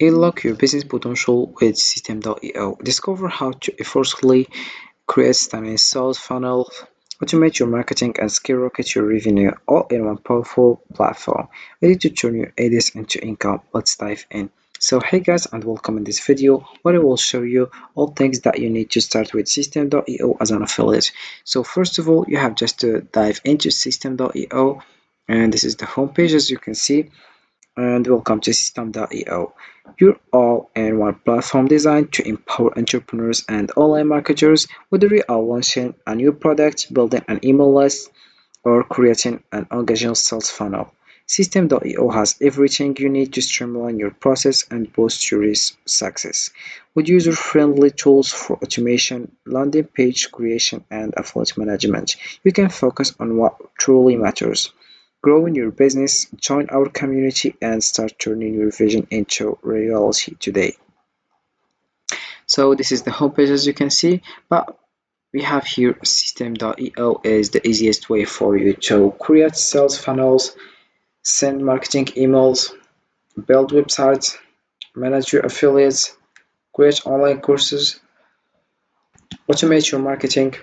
Unlock your business potential with System.io. Discover how to effortlessly create stunning sales funnels, automate your marketing, and skyrocket your revenue all in one powerful platform. Ready to turn your ideas into income? Let's dive in. So hey guys, and welcome in this video where I will show you all things that you need to start with System.io as an affiliate. So first of all, you have just to dive into System.io, and this is the homepage as you can see, and welcome to System.io, your all-in-one platform designed to empower entrepreneurs and online marketers, whether you are launching a new product, building an email list, or creating an engaging sales funnel. System.io has everything you need to streamline your process and boost your success. With user-friendly tools for automation, landing page creation, and affiliate management, you can focus on what truly matters. Growing your business, join our community, and start turning your vision into reality today. So this is the homepage as you can see, but we have here System.io is the easiest way for you to create sales funnels, send marketing emails, build websites, manage your affiliates, create online courses, automate your marketing,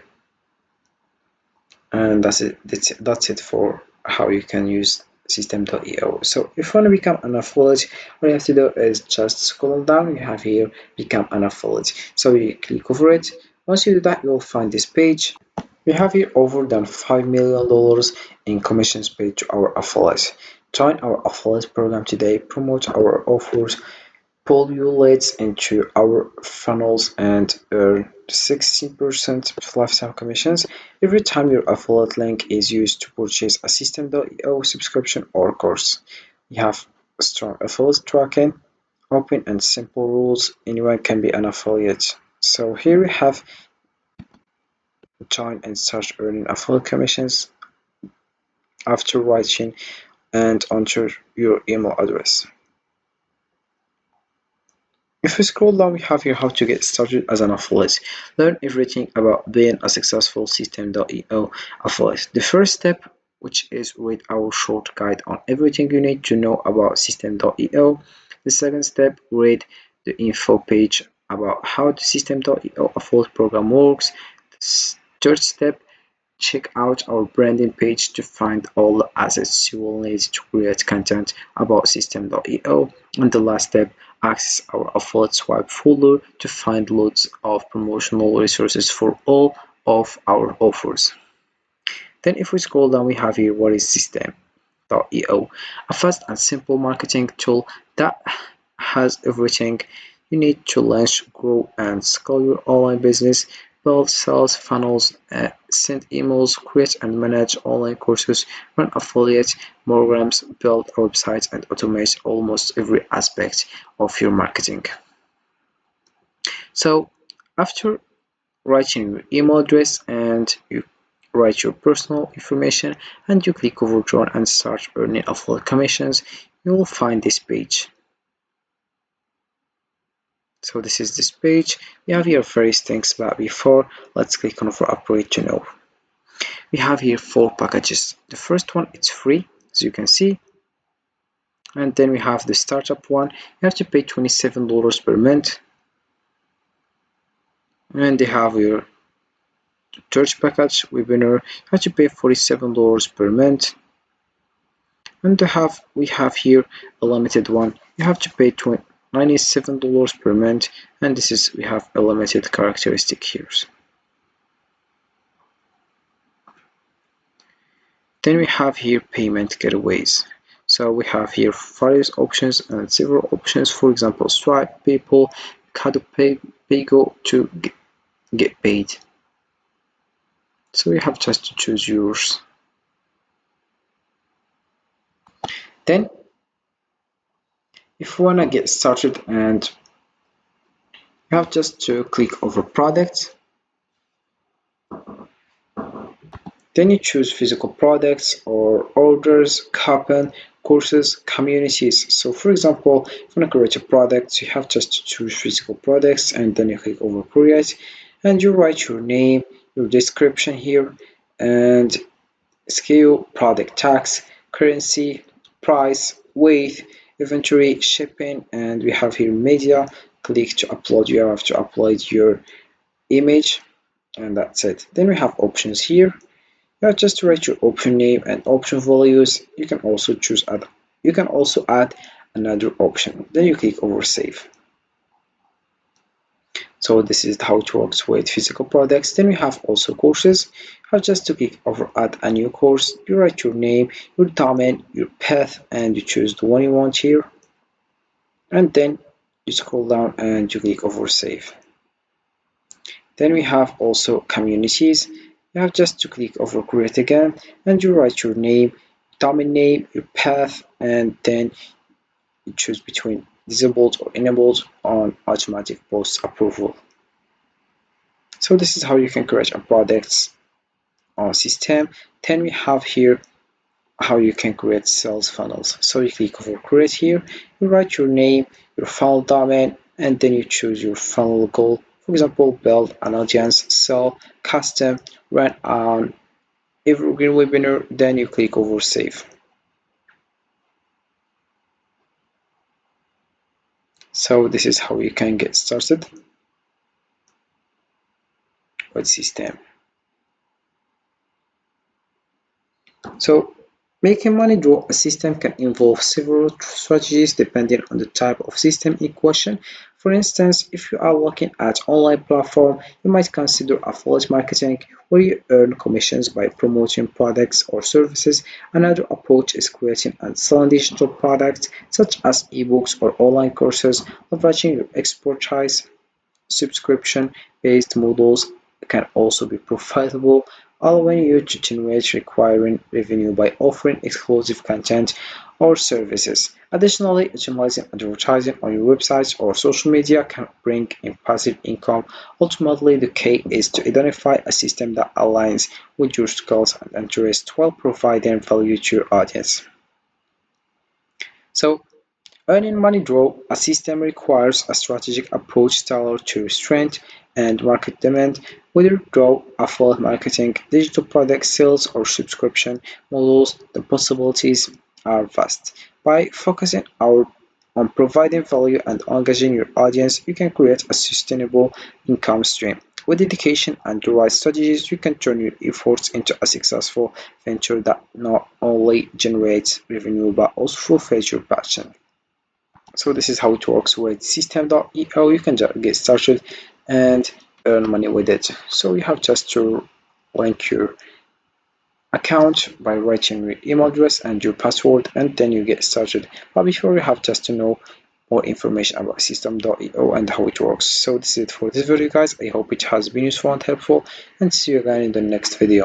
and that's it for how you can use System.io. So if you want to become an affiliate, what you have to do is just scroll down. You have here become an affiliate, so you click over it. Once you do that, you'll find this page. We have here over than $5 million in commissions paid to our affiliates. Join our affiliate program today, promote our offers, pull your leads into our funnels, and earn 16% lifetime commissions every time your affiliate link is used to purchase a System.io subscription or course. We have strong affiliate tracking, open and simple rules. Anyone can be an affiliate. So here we have join and start earning affiliate commissions after writing and enter your email address. If we scroll down, we have here how to get started as an affiliate. Learn everything about being a successful System.io affiliate. The first step, which is read our short guide on everything you need to know about System.io. The second step, read the info page about how the System.io affiliate program works. The third step, check out our branding page to find all the assets you will need to create content about System.io. And the last step, access our affiliate swipe folder to find loads of promotional resources for all of our offers. Then if we scroll down, we have here what is System.io, a fast and simple marketing tool that has everything you need to launch, grow, and scale your online business. Build sales funnels, send emails, create and manage online courses, run affiliate programs, build websites, and automate almost every aspect of your marketing. So after writing your email address and you write your personal information and you click over join and start earning affiliate commissions, you will find this page. So this is this page. We have here various things, but before, let's click on for upgrade to know. We have here 4 packages. The first one, it's free, as you can see. And then we have the startup one. You have to pay $27 per month. And they have your church package, webinar. You have to pay $47 per month. And we have here a limited one. You have to pay $97 per month, and this is we have a limited characteristic here. Then we have here payment gateways. So we have here various options and several options. For example, Stripe, PayPal, Mercado Pago to get paid. So you have just to choose yours. Then if you want to get started, and you have just to click over products, then you choose physical products or orders, coupon, courses, communities. So for example, if you want to create a product, you have just to choose physical products and then you click over create and you write your name, your description here, and scale, product tax, currency, price, weight, inventory, shipping, and we have here media. Click to upload. You have to upload your image, and that's it. Then we have options here. You have just to write your option name and option values. You can also choose add. You can also add another option. Then you click over save. So this is how it works with physical products. Then we have also courses. You have just to click over add a new course. You write your name, your domain, your path, and you choose the one you want here. And then you scroll down and you click over save. Then we have also communities. You have just to click over create again and you write your name, domain name, your path, and then you choose between disabled or enabled on automatic post approval. So this is how you can create a products system. Then we have here how you can create sales funnels. So you click over create here, you write your name, your funnel domain, and then you choose your funnel goal. For example, build an audience, sell, custom, run an evergreen webinar, then you click over save. So this is how you can get started with system. So making money draw a system can involve several strategies depending on the type of system in question. For instance, if you are looking at online platform, you might consider affiliate marketing where you earn commissions by promoting products or services. Another approach is creating and selling digital products such as ebooks or online courses, leveraging your expertise. Subscription-based models can also be profitable, allowing you to generate recurring revenue by offering exclusive content or services. Additionally, optimizing advertising on your websites or social media can bring in passive income. Ultimately, the key is to identify a system that aligns with your skills and interests while providing value to your audience. So, earning money draw a system requires a strategic approach tailored to strength and market demand. Whether through affiliate marketing, digital product sales, or subscription models, the possibilities are vast. By focusing on providing value and engaging your audience, you can create a sustainable income stream. With dedication and the right strategies, you can turn your efforts into a successful venture that not only generates revenue but also fulfills your passion. So this is how it works with system.io. You can just get started and earn money with it. So you have just to link your account by writing your email address and your password, and then you get started. But before, you have just to know more information about system.io and how it works. So this is it for this video, guys. I hope it has been useful and helpful, and see you again in the next video.